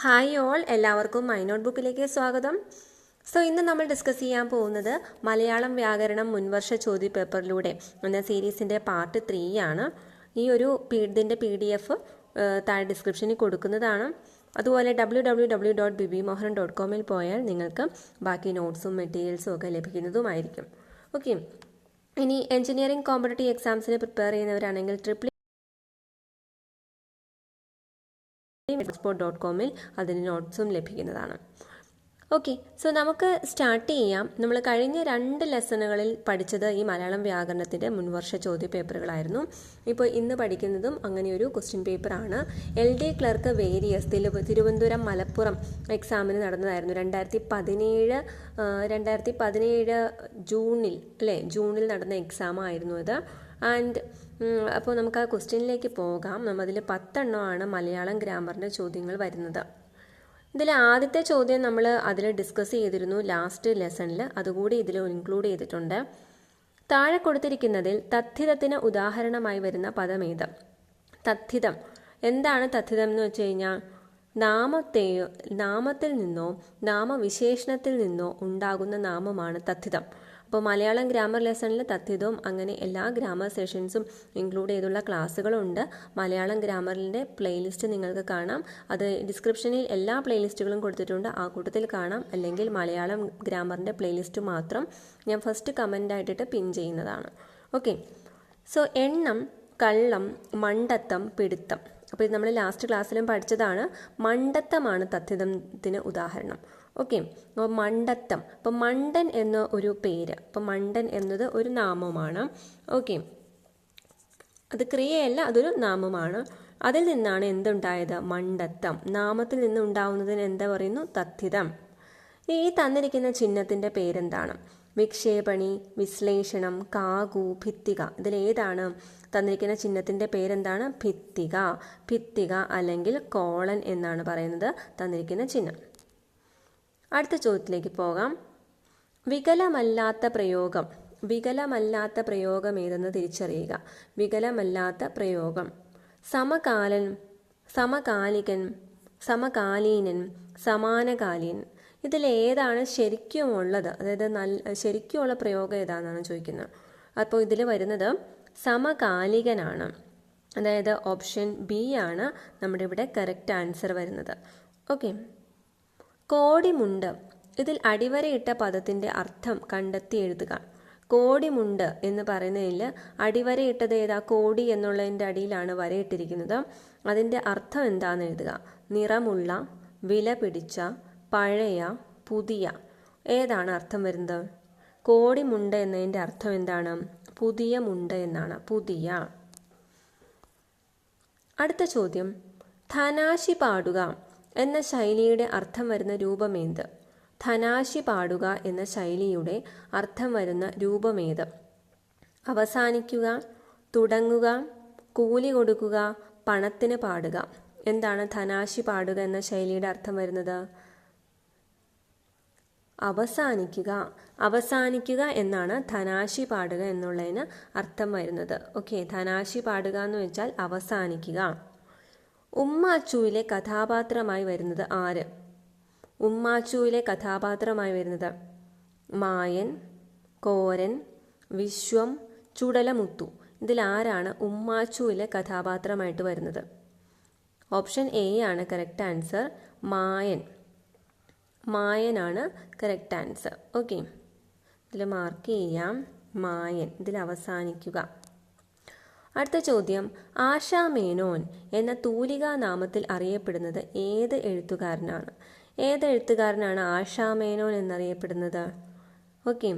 Hi all, എല്ലാവർക്കും my not ബുക്കിലേക്ക് സ്വാഗതം. ഇന്ന് നമ്മൾ ഡിസ്കസ് ചെയ്യാൻ പോകുന്നത് മലയാളം വ്യാകരണം മുൻവർഷ ചോദ്യപേപ്പറിലൂടെ എന്ന സീരീസിൻ്റെ പാർട്ട് 3 ആണ്. ഈ ഒരു ഇതിൻ്റെ PDF താഴെ ഡിസ്ക്രിപ്ഷനിൽ കൊടുക്കുന്നതാണ്. അതുപോലെ www.bibimohan.com പോയാൽ നിങ്ങൾക്ക് ബാക്കി നോട്ട്സും മെറ്റീരിയൽസും ഒക്കെ ലഭിക്കുന്നതുമായിരിക്കും. ഓക്കെ, ഇനി എഞ്ചിനീയറിംഗ് കോമ്പറ്റേറ്റീവ് എക്സാംസിന് പ്രിപ്പയർ ചെയ്യുന്നവരാണെങ്കിൽ www.blogspot.com അതിന് നോട്ട്സും ലഭിക്കുന്നതാണ്. ഓക്കെ, നമുക്ക് സ്റ്റാർട്ട് ചെയ്യാം. നമ്മൾ കഴിഞ്ഞ 2 ലെസണുകളിൽ പഠിച്ചത് ഈ മലയാളം വ്യാകരണത്തിൻ്റെ മുൻവർഷ ചോദ്യപേപ്പറുകളായിരുന്നു. ഇപ്പോൾ ഇന്ന് പഠിക്കുന്നതും അങ്ങനെയൊരു ക്വസ്റ്റ്യൻ പേപ്പറാണ്. LD clerk various Thiruvananthapuram Malappuram എക്സാമിന് നടന്നതായിരുന്നു. 2017 ജൂണിൽ നടന്ന എക്സാം ആയിരുന്നു ഇത്. ആൻഡ് അപ്പോൾ നമുക്ക് ആ ക്വസ്റ്റ്യനിലേക്ക് പോകാം. അതിൽ 10 എണ്ണമാണ് മലയാളം ഗ്രാമറിൻ്റെ ചോദ്യങ്ങൾ വരുന്നത്. ഇതിൽ ആദ്യത്തെ ചോദ്യം നമ്മൾ അതിൽ ഡിസ്കസ് ചെയ്തിരുന്നു ലാസ്റ്റ് ലെസണിൽ, അതുകൂടി ഇതിൽ ഇൻക്ലൂഡ് ചെയ്തിട്ടുണ്ട്. താഴെ കൊടുത്തിരിക്കുന്നതിൽ തദ്ധിതത്തിന് ഉദാഹരണമായി വരുന്ന പദമേത്? തദ്ധിതം എന്താണ്? തദ്ധിതം എന്ന് വെച്ച് കഴിഞ്ഞാൽ നാമത്തിൽ നിന്നോ നാമവിശേഷണത്തിൽ നിന്നോ ഉണ്ടാകുന്ന നാമമാണ് തദ്ധിതം. അപ്പോൾ മലയാളം ഗ്രാമർ ലെസണിൽ തദ്ധിതവും അങ്ങനെ എല്ലാ ഗ്രാമർ സെഷൻസും ഇൻക്ലൂഡ് ചെയ്തുള്ള ക്ലാസ്സുകളുണ്ട്. മലയാളം ഗ്രാമറിൻ്റെ പ്ലേലിസ്റ്റ് നിങ്ങൾക്ക് കാണാം. അത് ഡിസ്ക്രിപ്ഷനിൽ എല്ലാ പ്ലേലിസ്റ്റുകളും കൊടുത്തിട്ടുണ്ട്, ആ കൂട്ടത്തിൽ കാണാം. അല്ലെങ്കിൽ മലയാളം ഗ്രാമറിൻ്റെ പ്ലേലിസ്റ്റ് മാത്രം ഞാൻ ഫസ്റ്റ് കമൻ്റായിട്ടിട്ട് പിൻ ചെയ്യുന്നതാണ്. ഓക്കെ, എണ്ണം, കള്ളം, മണ്ടത്തം, പിടുത്തം. അപ്പോൾ ഇത് നമ്മൾ ലാസ്റ്റ് ക്ലാസ്സിലും പഠിച്ചതാണ്. മണ്ടത്തമാണ് തദ്ധിതത്തിന് ഉദാഹരണം. ഓക്കെ, അപ്പോൾ മണ്ടത്തം. അപ്പോൾ മണ്ടൻ എന്ന ഒരു പേര്, അപ്പോൾ മണ്ടൻ എന്നത് ഒരു നാമമാണ്. ഓക്കെ, അത് ക്രിയയല്ല, അതൊരു നാമമാണ്. അതിൽ നിന്നാണ് എന്തുണ്ടായത്? മണ്ടത്തം. നാമത്തിൽ നിന്ന് ഉണ്ടാവുന്നതിന് എന്താ പറയുന്നു? തദ്ധിതം. ഈ തന്നിരിക്കുന്ന ചിഹ്നത്തിൻ്റെ പേരെന്താണ്? വിക്ഷേപണി, വിശ്ലേഷണം, കാകു, ഭിത്തിക. ഇതിലേതാണ്? തന്നിരിക്കുന്ന ചിഹ്നത്തിൻ്റെ പേരെന്താണ്? ഭിത്തിക അല്ലെങ്കിൽ കോളൻ എന്നാണ് പറയുന്നത് തന്നിരിക്കുന്ന ചിഹ്നം. അടുത്ത ചോദ്യത്തിലേക്ക് പോകാം. വികലമല്ലാത്ത പ്രയോഗം ഏതെന്ന് തിരിച്ചറിയുക. വികലമല്ലാത്ത പ്രയോഗം: സമകാലികൻ, സമകാലീനൻ, സമാനകാലീൻ. ഇതിലേതാണ് ശരിക്കുമുള്ളത്? അതായത് ശരിക്കുമുള്ള പ്രയോഗം ഏതാണെന്നാണ് ചോദിക്കുന്നത്. അപ്പോൾ ഇതിൽ വരുന്നത് സമകാലികനാണ്. അതായത് ഓപ്ഷൻ ബി ആണ് നമ്മുടെ ഇവിടെ കറക്റ്റ് ആൻസർ വരുന്നത്. ഓക്കെ, കോടിമുണ്ട്. ഇതിൽ അടിവരയിട്ട പദത്തിൻ്റെ അർത്ഥം കണ്ടെത്തി എഴുതുക. കോടിമുണ്ട് എന്ന് പറയുന്നതിൽ അടിവരയിട്ടത് ഏതാ? കോടി എന്നുള്ളതിൻ്റെ അടിയിലാണ് വരയിട്ടിരിക്കുന്നത്. അതിൻ്റെ അർത്ഥം എന്താണെന്ന് എഴുതുക. നിറമുള്ള, വില പിടിച്ച, പഴയ, പുതിയ. ഏതാണ് അർത്ഥം വരുന്നത്? കോടിമുണ്ട് എന്നതിൻ്റെ അർത്ഥം എന്താണ്? പുതിയ മുണ്ട് എന്നാണ്, പുതിയ. അടുത്ത ചോദ്യം, ധനാശി പാടുക എന്ന ശൈലിയുടെ അർത്ഥം വരുന്ന രൂപമേത്? ധനാശി പാടുക എന്ന ശൈലിയുടെ അർത്ഥം വരുന്ന രൂപമേത്? അവസാനിക്കുക, തുടങ്ങുക, കൂലി കൊടുക്കുക, പണത്തിന് പാടുക. എന്താണ് ധനാശി പാടുക എന്ന ശൈലിയുടെ അർത്ഥം വരുന്നത്? അവസാനിക്കുക എന്നാണ് ധനാശി പാടുക എന്നുള്ളതിന് അർത്ഥം വരുന്നത്. ഓക്കെ, ധനാശി പാടുക എന്ന് വെച്ചാൽ അവസാനിക്കുക. ഉമ്മാച്ചുവിലെ കഥാപാത്രമായി വരുന്നത് ആര്? ഉമ്മാച്ചുവിലെ കഥാപാത്രമായി വരുന്നത് മായൻ, കോരൻ, വിശ്വം, ചുടലമുത്തു. ഇതിലാരാണ് ഉമ്മാച്ചുവിലെ കഥാപാത്രമായിട്ട് വരുന്നത്? ഓപ്ഷൻ എ ആണ് കറക്റ്റ് ആൻസർ. മായനാണ് കറക്റ്റ് ആൻസർ. ഓക്കെ, ഇതിൽ മാർക്ക് ചെയ്യാം മായൻ, ഇതിൽ അവസാനിക്കുക. അടുത്ത ചോദ്യം, ആശാമേനോൻ എന്ന തൂലികാ നാമത്തിൽ അറിയപ്പെടുന്നത് ഏത് എഴുത്തുകാരനാണ് ആശാമേനോൻ എന്നറിയപ്പെടുന്നത്? Okay,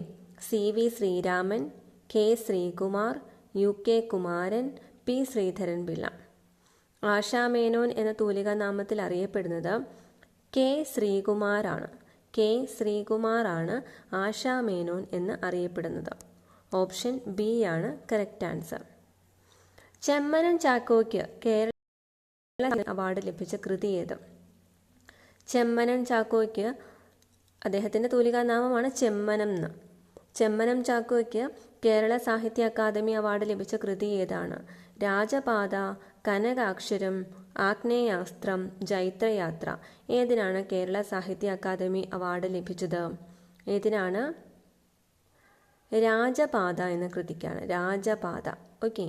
CV Sreeraman, K Sreekumar, UK Kumaran, P Sreedharan Pillai. Asha Menon എന്ന തൂലികാ നാമത്തിൽ അറിയപ്പെടുന്നത് K ശ്രീകുമാറാണ് ആശാമേനോൻ എന്ന് അറിയപ്പെടുന്നത്. ഓപ്ഷൻ ബി ആണ് കറക്റ്റ് ആൻസർ. ചെമ്മനം ചാക്കോയ്ക്ക് കേരള അവാർഡ് ലഭിച്ച കൃതി ഏത്? ചെമ്മനം ചാക്കോയ്ക്ക് അദ്ദേഹത്തിൻ്റെ തൂലികാനാമമാണ് ചെമ്മനം എന്ന്. ചെമ്മനം ചാക്കോയ്ക്ക് കേരള സാഹിത്യ അക്കാദമി അവാർഡ് ലഭിച്ച കൃതി ഏതാണ്? രാജപാത, കനകാക്ഷരം, ആഗ്നേയാസ്ത്രം, ജൈത്രയാത്ര ഏതിനാണ് കേരള സാഹിത്യ അക്കാദമി അവാർഡ് ലഭിച്ചത്? ഏതിനാണ്? രാജപാത എന്ന കൃതിക്കാണ്. രാജപാത. ഓക്കെ,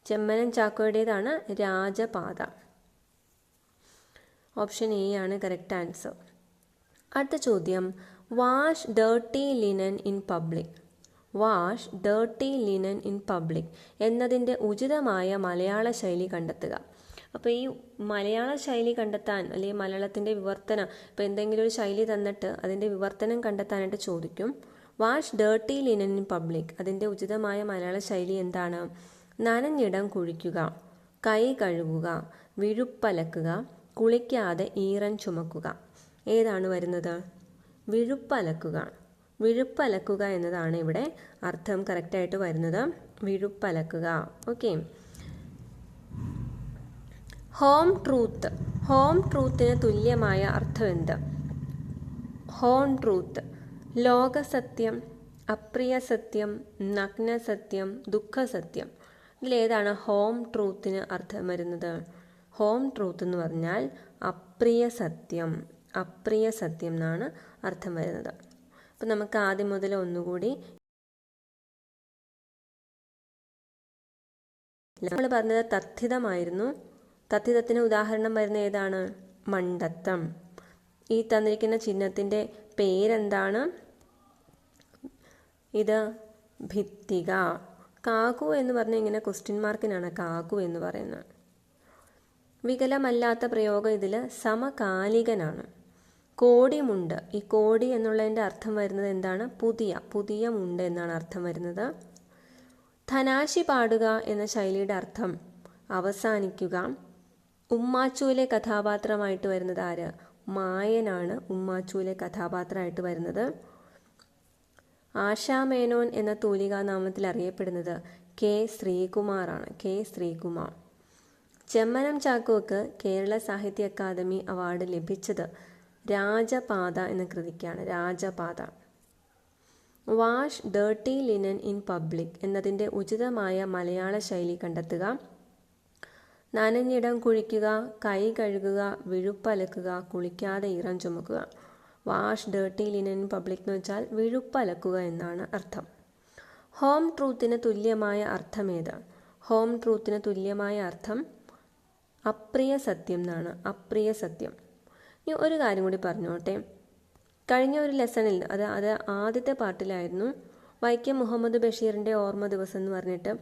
ചെമ്മനം ചാക്കോയുടേതാണ് രാജപാത. ഓപ്ഷൻ എ ആണ് കറക്റ്റ് ആൻസർ. അടുത്ത ചോദ്യം, wash dirty linen in public. Wash dirty linen in public എന്നതിൻ്റെ ഉചിതമായ മലയാള ശൈലി കണ്ടെത്തുക. അപ്പോൾ ഈ മലയാള ശൈലി കണ്ടെത്താൻ, അല്ലെങ്കിൽ മലയാളത്തിൻ്റെ വിവർത്തനം, ഇപ്പോൾ എന്തെങ്കിലും ഒരു ശൈലി തന്നിട്ട് അതിൻ്റെ വിവർത്തനം കണ്ടെത്താനായിട്ട് ചോദിക്കും. Wash dirty linen in public, അതിൻ്റെ ഉചിതമായ മലയാള ശൈലി എന്താണ്? നനഞ്ഞിടം കുഴിക്കുക, കൈ കഴുകുക, വിഴുപ്പലക്കുക, കുളിക്കാതെ ഈറൻ ചുമക്കുക. ഏതാണ് വരുന്നത്? വിഴുപ്പലക്കുക. വിഴുപ്പലക്കുക എന്നതാണ് ഇവിടെ അർത്ഥം കറക്റ്റായിട്ട് വരുന്നത്. വിഴുപ്പലക്കുക. ഓക്കെ. Home truth. ഹോം ട്രൂത്തിന് തുല്യമായ അർത്ഥം എന്ത്? Home truth. ലോകസത്യം, അപ്രിയ സത്യം, നഗ്നസത്യം, ദുഃഖസത്യം. ഇതിലേതാണ് ഹോം ട്രൂത്തിന് അർത്ഥം വരുന്നത്? ഹോം ട്രൂത്ത് എന്ന് പറഞ്ഞാൽ അപ്രിയ സത്യം. അപ്രിയ സത്യം എന്നാണ് അർത്ഥം വരുന്നത്. അപ്പം നമുക്ക് ആദ്യം മുതൽ ഒന്നുകൂടി നമ്മൾ പറഞ്ഞത് തഥിതമായിരുന്നു. തഥിതത്തിന് ഉദാഹരണം വരുന്ന ഏതാണ്? മണ്ടത്തം. ഈ തന്നിരിക്കുന്ന ചിഹ്നത്തിൻ്റെ പേരെന്താണ്? ഇത് ഭിത്തിക. കാകു എന്ന് പറഞ്ഞാൽ ഇങ്ങനെ ക്വസ്റ്റ്യൻ മാർക്കിനാണ് കാകു എന്ന് പറയുന്നത്. വികലമല്ലാത്ത പ്രയോഗം ഇതിൽ സമകാലികനാണ്. കോടിമുണ്ട്. ഈ കോടി എന്നുള്ളതിൻ്റെ അർത്ഥം വരുന്നത് എന്താണ്? പുതിയ. പുതിയ മുണ്ട് എന്നാണ് അർത്ഥം വരുന്നത്. ധനാശി പാടുക എന്ന ശൈലിയുടെ അർത്ഥം അവസാനിക്കുക. ഉമ്മാച്ചൂലെ കഥാപാത്രമായിട്ട് വരുന്നത് ആര്? മായനാണ് ഉമ്മാച്ചൂലെ കഥാപാത്രമായിട്ട് വരുന്നത്. ആശാമേനോൻ എന്ന തൂലികാനാമത്തിൽ അറിയപ്പെടുന്നത് കെ ശ്രീകുമാറാണ്. കെ ശ്രീകുമാർ. ചെമ്മനം ചാക്കോക്ക് കേരള സാഹിത്യ അക്കാദമി അവാർഡ് ലഭിച്ചത് രാജപാത എന്ന കൃതിക്കാണ്. Rajapatha. Wash dirty linen in public എന്നതിൻ്റെ ഉചിതമായ മലയാള ശൈലി കണ്ടെത്തുക. നനഞ്ഞിടം കുഴിക്കുക, കൈ കഴുകുക, വിഴുപ്പലക്കുക, കുളിക്കാതെ ഈറൻ ചുമക്കുക. Wash dirty linen in public എന്ന് വെച്ചാൽ വിഴുപ്പലക്കുക എന്നാണ് അർത്ഥം. ഹോം ട്രൂത്തിന് തുല്യമായ അർത്ഥം ഏത്? ഹോം ട്രൂത്തിന് തുല്യമായ അർത്ഥം അപ്രിയ സത്യം എന്നാണ്. അപ്രിയ സത്യം. ഇനി ഒരു കാര്യം കൂടി പറഞ്ഞോട്ടെ. കഴിഞ്ഞ ഒരു ലെസണിൽ അത് ആദ്യത്തെ പാർട്ടിലായിരുന്നു. വൈക്കം മുഹമ്മദ് ബഷീറിൻ്റെ ഓർമ്മ ദിവസം എന്ന് പറഞ്ഞിട്ട്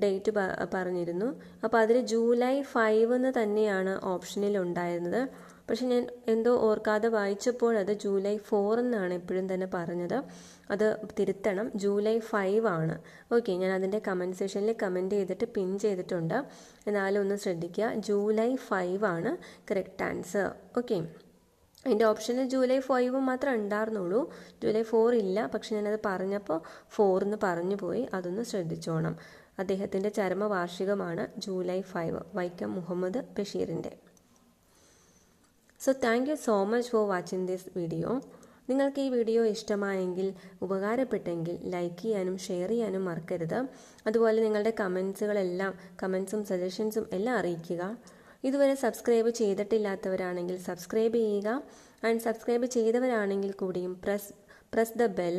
ഡേറ്റ് പറഞ്ഞിരുന്നു. അപ്പോൾ അതിൽ ജൂലൈ 5 എന്ന് തന്നെയാണ് ഓപ്ഷനിൽ ഉണ്ടായിരുന്നത്. പക്ഷെ ഞാൻ എന്തോ ഓർക്കാതെ വായിച്ചപ്പോൾ അത് ജൂലൈ 4 എന്നാണ് എപ്പോഴും തന്നെ പറഞ്ഞത്. അത് തിരുത്തണം. ജൂലൈ 5 ആണ്. ഓക്കെ, ഞാൻ അതിൻ്റെ കമൻറ്റ് സെക്ഷനിൽ കമൻറ്റ് ചെയ്തിട്ട് പിൻ ചെയ്തിട്ടുണ്ട്. എന്നാലും ഒന്ന് ശ്രദ്ധിക്കുക. ജൂലൈ 5 ആണ് കറക്റ്റ് ആൻസർ. ഓക്കെ, അതിൻ്റെ ഓപ്ഷനിൽ ജൂലൈ 5 മാത്രമേ ഉണ്ടായിരുന്നുള്ളൂ. ജൂലൈ 4 ഇല്ല. പക്ഷെ ഞാനത് പറഞ്ഞപ്പോൾ 4 എന്ന് പറഞ്ഞു പോയി. അതൊന്ന് ശ്രദ്ധിച്ചോണം. അദ്ദേഹത്തിൻ്റെ ചരമവാർഷികമാണ് ജൂലൈ 5, വൈക്കം മുഹമ്മദ് ബഷീറിൻ്റെ. So thank you so much for watching this video. നിങ്ങൾക്ക് ഈ വീഡിയോ ഇഷ്ടമായെങ്കിൽ, ഉപകാരപ്പെട്ടെങ്കിൽ ലൈക്ക് ചെയ്യാനും ഷെയർ ചെയ്യാനും മറക്കരുത്. അതുപോലെ നിങ്ങളുടെ കമൻസും സജഷൻസും എല്ലാം അറിയിക്കുക. ഇതുവരെ സബ്സ്ക്രൈബ് ചെയ്തിട്ടില്ലാത്തവരാണെങ്കിൽ സബ്സ്ക്രൈബ് ചെയ്യുക. ആൻഡ് സബ്സ്ക്രൈബ് ചെയ്തവരാണെങ്കിൽ കൂടിയും press the bell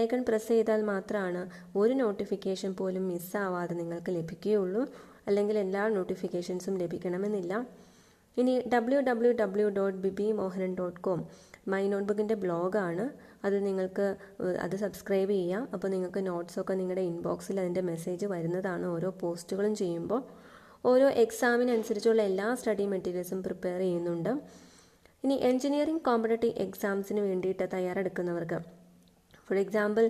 icon press ചെയ്താൽ മാത്രമാണ് ഒരു നോട്ടിഫിക്കേഷൻ പോലും മിസ്സാവാതെ നിങ്ങൾക്ക് ലഭിക്കുകയുള്ളൂ. അല്ലെങ്കിൽ എല്ലാ നോട്ടിഫിക്കേഷൻസും ലഭിക്കണമെന്നില്ല. ഇനി www.bibimohanan.com മൈ നോട്ട്ബുക്കിൻ്റെ ബ്ലോഗാണ്. അത് സബ്സ്ക്രൈബ് ചെയ്യാം. അപ്പോൾ നിങ്ങൾക്ക് നോട്ട്സൊക്കെ നിങ്ങളുടെ ഇൻബോക്സിൽ അതിൻ്റെ മെസ്സേജ് വരുന്നതാണ് ഓരോ പോസ്റ്റുകളും ചെയ്യുമ്പോൾ. ഓരോ എക്സാമിനനുസരിച്ചുള്ള എല്ലാ സ്റ്റഡി മെറ്റീരിയൽസും പ്രിപ്പയർ ചെയ്യുന്നുണ്ട്. ഇനി എൻജിനീയറിംഗ് കോമ്പറ്റേറ്റീവ് എക്സാംസിന് വേണ്ടിയിട്ട് തയ്യാറെടുക്കുന്നവർക്ക്, for example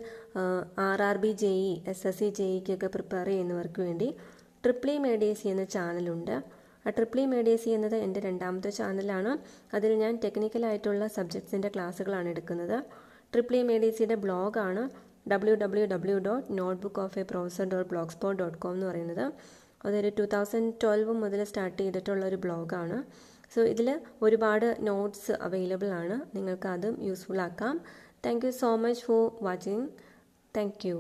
RRB JE SSC JEക്കൊക്കെ പ്രിപ്പയർ ചെയ്യുന്നവർക്ക് വേണ്ടി ട്രിപ്പിൾ MEDAC എന്ന ചാനലുണ്ട്. ആ ട്രിപ്പിൾ MEDAC എന്നത് എൻ്റെ രണ്ടാമത്തെ ചാനലാണ്. അതിൽ ഞാൻ ടെക്നിക്കലായിട്ടുള്ള സബ്ജക്ട്സിൻ്റെ ക്ലാസ്സുകളാണ് എടുക്കുന്നത്. ട്രിപ്പിൾ MEDACയുടെ ബ്ലോഗാണ് www.notebookofaprofessor.blogspot.com എന്ന് പറയുന്നത്. അതൊരു 2012 മുതൽ സ്റ്റാർട്ട് ചെയ്തിട്ടുള്ള ഒരു ബ്ലോഗാണ്. സോ ഇതിൽ ഒരുപാട് നോട്ട്സ് അവൈലബിൾ ആണ്. നിങ്ങൾക്ക് അതും യൂസ്ഫുൾ ആക്കാം. Thank you so much for watching. Thank you.